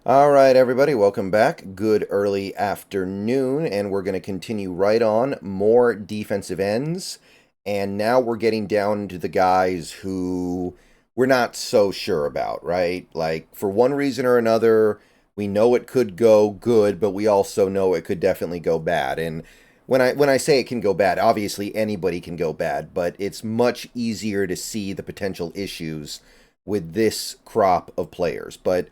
All right, everybody, welcome back. Good early afternoon, and we're going to continue right on. More defensive ends, and now we're getting down to the guys who we're not so sure about, right? Like, for one reason or another, we know it could go good, but we also know it could definitely go bad. And when I say it can go bad, obviously anybody can go bad, but it's much easier to see the potential issues with this crop of players. But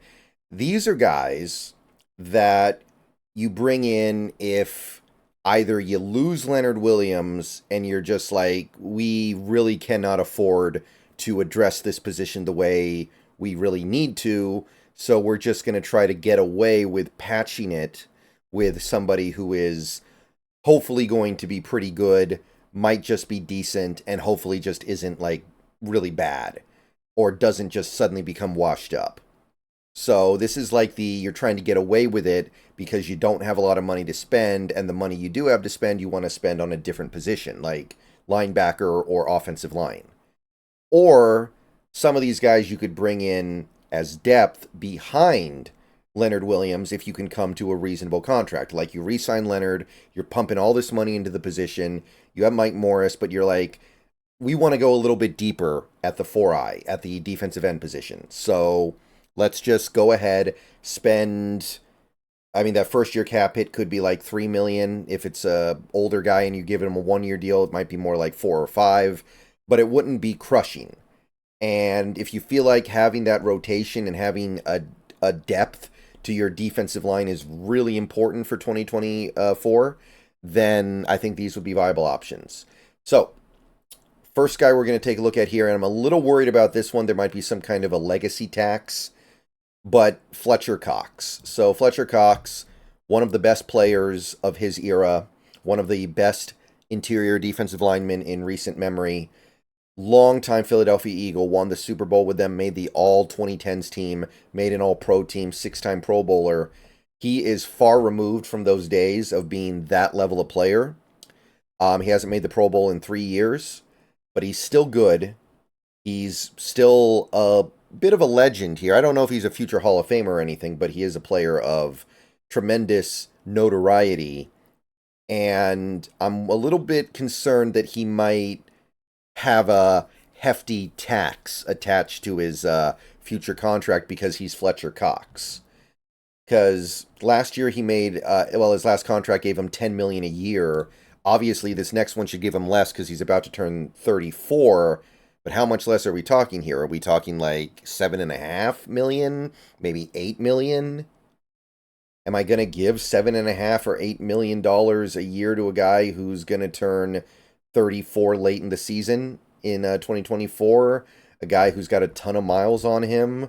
these are guys that you bring in if either you lose Leonard Williams and you're just like, we really cannot afford to address this position the way we really need to. So we're just going to try to get away with patching it with somebody who is hopefully going to be pretty good, might just be decent, and hopefully just isn't like really bad or doesn't just suddenly become washed up. So this is like you're trying to get away with it because you don't have a lot of money to spend, and the money you do have to spend, you want to spend on a different position, like linebacker or offensive line. Or some of these guys you could bring in as depth behind Leonard Williams if you can come to a reasonable contract. Like you re-sign Leonard, you're pumping all this money into the position, you have Mike Morris, but you're like, we want to go a little bit deeper at the 4-eye, at the defensive end position. So let's just go ahead, spend. I mean, that first year cap hit could be like 3 million. If it's a older guy and you give him a 1 year deal, it might be more like 4 or 5, but it wouldn't be crushing. And if you feel like having that rotation and having a depth to your defensive line is really important for 2024, then I think these would be viable options. So, first guy we're going to take a look at here, and I'm a little worried about this one. There might be some kind of a legacy tax, but Fletcher Cox. So Fletcher Cox, one of the best players of his era, one of the best interior defensive linemen in recent memory. Longtime Philadelphia Eagle, won the Super Bowl with them, made the all 2010s team, made an all pro team, 6-time Pro Bowler. He is far removed from those days of being that level of player. He hasn't made the Pro Bowl in 3 years, but he's still good. He's still a bit of a legend here. I don't know if he's a future Hall of Famer or anything, but he is a player of tremendous notoriety. And I'm a little bit concerned that he might have a hefty tax attached to his future contract because he's Fletcher Cox. Because last year he made, his last contract gave him 10 million a year. Obviously, this next one should give him less because he's about to turn 34. But how much less are we talking here? Are we talking like 7.5 million, maybe 8 million? Am I gonna give 7.5 or $8 million a year to a guy who's gonna turn 34 late in the season in 2024? A guy who's got a ton of miles on him,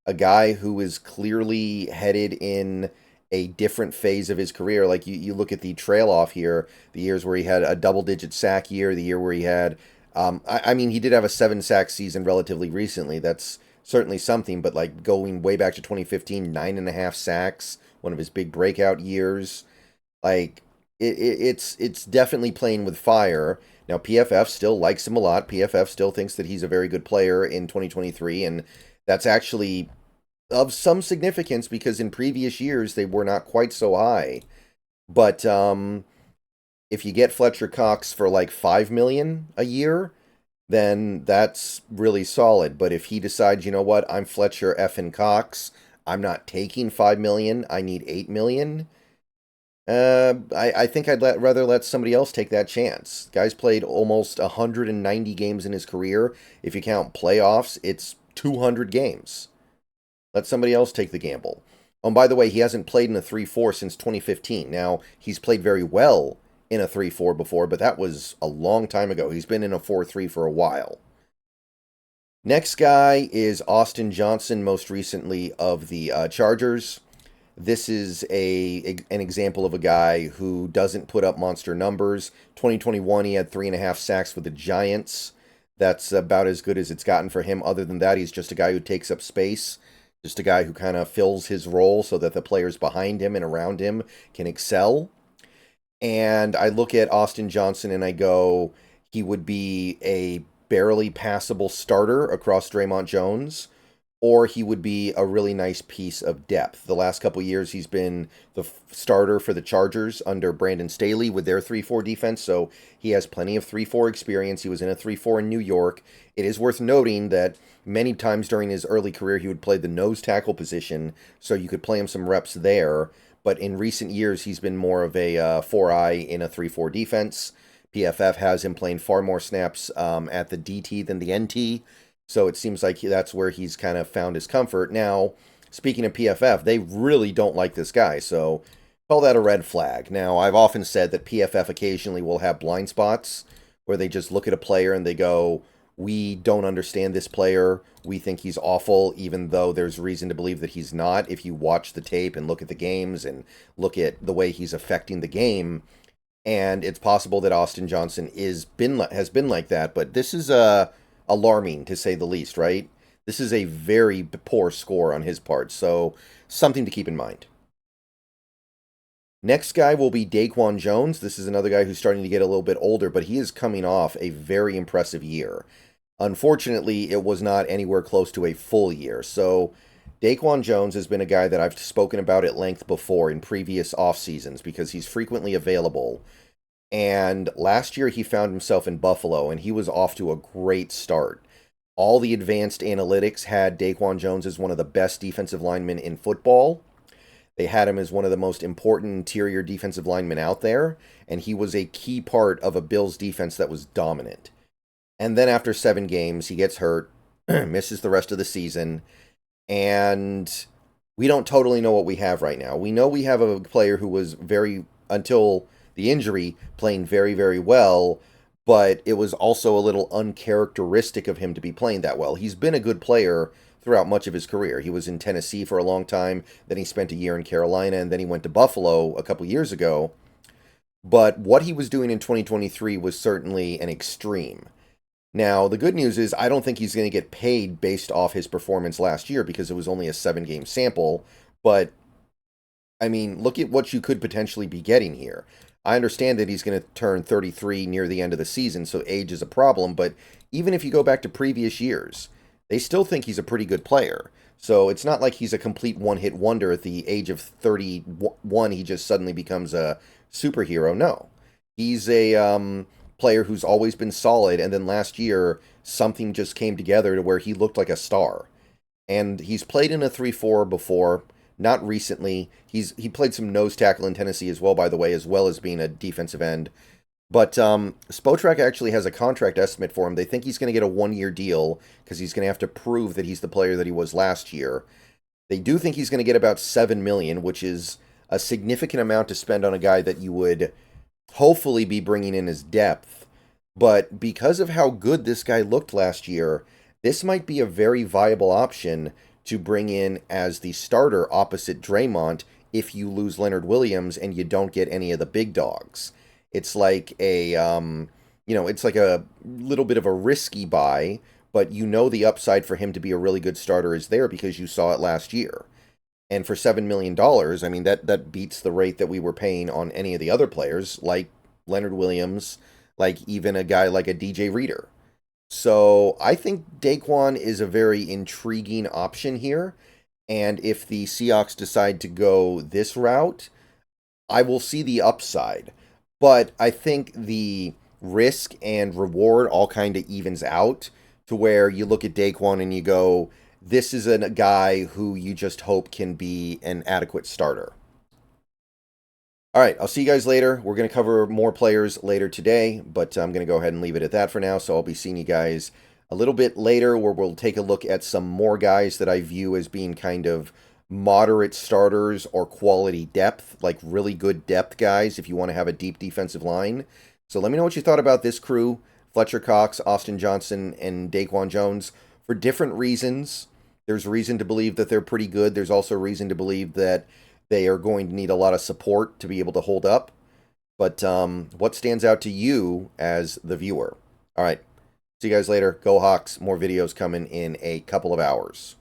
a guy who is clearly headed in a different phase of his career. Like you look at the trail off here, the years where he had a double-digit sack year, the year where he had I mean, he did have a 7 sack season relatively recently. That's certainly something, but like going way back to 2015, 9.5 sacks, one of his big breakout years. Like it's definitely playing with fire. Now PFF still likes him a lot. PFF still thinks that he's a very good player in 2023, and that's actually of some significance because in previous years they were not quite so high. But if you get Fletcher Cox for like 5 million a year, then that's really solid. But if he decides, you know what, I'm Fletcher effing Cox, I'm not taking 5 million, I need 8 million. I think rather let somebody else take that chance. Guy's played almost 190 games in his career. If you count playoffs, it's 200 games. Let somebody else take the gamble. Oh, and by the way, he hasn't played in a 3-4 since 2015. Now, he's played very well in a 3-4 before, but that was a long time ago. He's been in a 4-3 for a while. Next guy is Austin Johnson, most recently of the Chargers. This is an example of a guy who doesn't put up monster numbers. 2021, he had 3.5 sacks with the Giants. That's about as good as it's gotten for him. Other than that, he's just a guy who takes up space. Just a guy who kind of fills his role so that the players behind him and around him can excel. And I look at Austin Johnson and I go, he would be a barely passable starter across Draymond Jones, or he would be a really nice piece of depth. The last couple years, he's been the starter for the Chargers under Brandon Staley with their 3-4 defense, so he has plenty of 3-4 experience. He was in a 3-4 in New York. It is worth noting that many times during his early career, he would play the nose tackle position, so you could play him some reps there. But in recent years, he's been more of a 4-eye in a 3-4 defense. PFF has him playing far more snaps at the DT than the NT, so it seems like that's where he's kind of found his comfort. Now, speaking of PFF, they really don't like this guy, so call that a red flag. Now, I've often said that PFF occasionally will have blind spots where they just look at a player and they go, we don't understand this player. We think he's awful, even though there's reason to believe that he's not. If you watch the tape and look at the games and look at the way he's affecting the game, and it's possible that Austin Johnson has been like that. But this is alarming, to say the least, right? This is a very poor score on his part, so something to keep in mind. Next guy will be Daquan Jones. This is another guy who's starting to get a little bit older, but he is coming off a very impressive year. Unfortunately, it was not anywhere close to a full year. So Daquan Jones has been a guy that I've spoken about at length before in previous off seasons because he's frequently available. And last year he found himself in Buffalo, and he was off to a great start. All the advanced analytics had Daquan Jones as one of the best defensive linemen in football. They had him as one of the most important interior defensive linemen out there, and he was a key part of a Bills defense that was dominant. And then after 7 games, he gets hurt, misses the rest of the season, and we don't totally know what we have right now. We know we have a player who was until the injury, playing very, very well, but it was also a little uncharacteristic of him to be playing that well. He's been a good player throughout much of his career. He was in Tennessee for a long time, then he spent a year in Carolina, and then he went to Buffalo a couple years ago. But what he was doing in 2023 was certainly an extreme. Now, the good news is I don't think he's going to get paid based off his performance last year because it was only a 7-game sample. But, I mean, look at what you could potentially be getting here. I understand that he's going to turn 33 near the end of the season, so age is a problem. But even if you go back to previous years, they still think he's a pretty good player. So it's not like he's a complete one-hit wonder at the age of 31. He just suddenly becomes a superhero. No. He's a player who's always been solid, and then last year, something just came together to where he looked like a star. And he's played in a 3-4 before, not recently. He played some nose tackle in Tennessee as well, by the way, as well as being a defensive end. But Spotrac actually has a contract estimate for him. They think he's going to get a 1-year deal because he's going to have to prove that he's the player that he was last year. They do think he's going to get about $7 million, which is a significant amount to spend on a guy that you would hopefully be bringing in as depth. But because of how good this guy looked last year, this might be a very viable option to bring in as the starter opposite Draymond if you lose Leonard Williams and you don't get any of the big dogs. It's like it's like a little bit of a risky buy, but you know the upside for him to be a really good starter is there because you saw it last year. And for $7 million, I mean, that beats the rate that we were paying on any of the other players, like Leonard Williams, like even a guy like a DJ Reader. So I think Daquan is a very intriguing option here. And if the Seahawks decide to go this route, I will see the upside. But I think the risk and reward all kind of evens out to where you look at Daquan and you go, this is a guy who you just hope can be an adequate starter. All right, I'll see you guys later. We're going to cover more players later today, but I'm going to go ahead and leave it at that for now. So I'll be seeing you guys a little bit later where we'll take a look at some more guys that I view as being kind of moderate starters or quality depth, like really good depth guys if you want to have a deep defensive line. So let me know what you thought about this crew, Fletcher Cox, Austin Johnson, and Daquan Jones, for different reasons. There's reason to believe that they're pretty good. There's also reason to believe that they are going to need a lot of support to be able to hold up. But what stands out to you as the viewer? All right. See you guys later. Go Hawks. More videos coming in a couple of hours.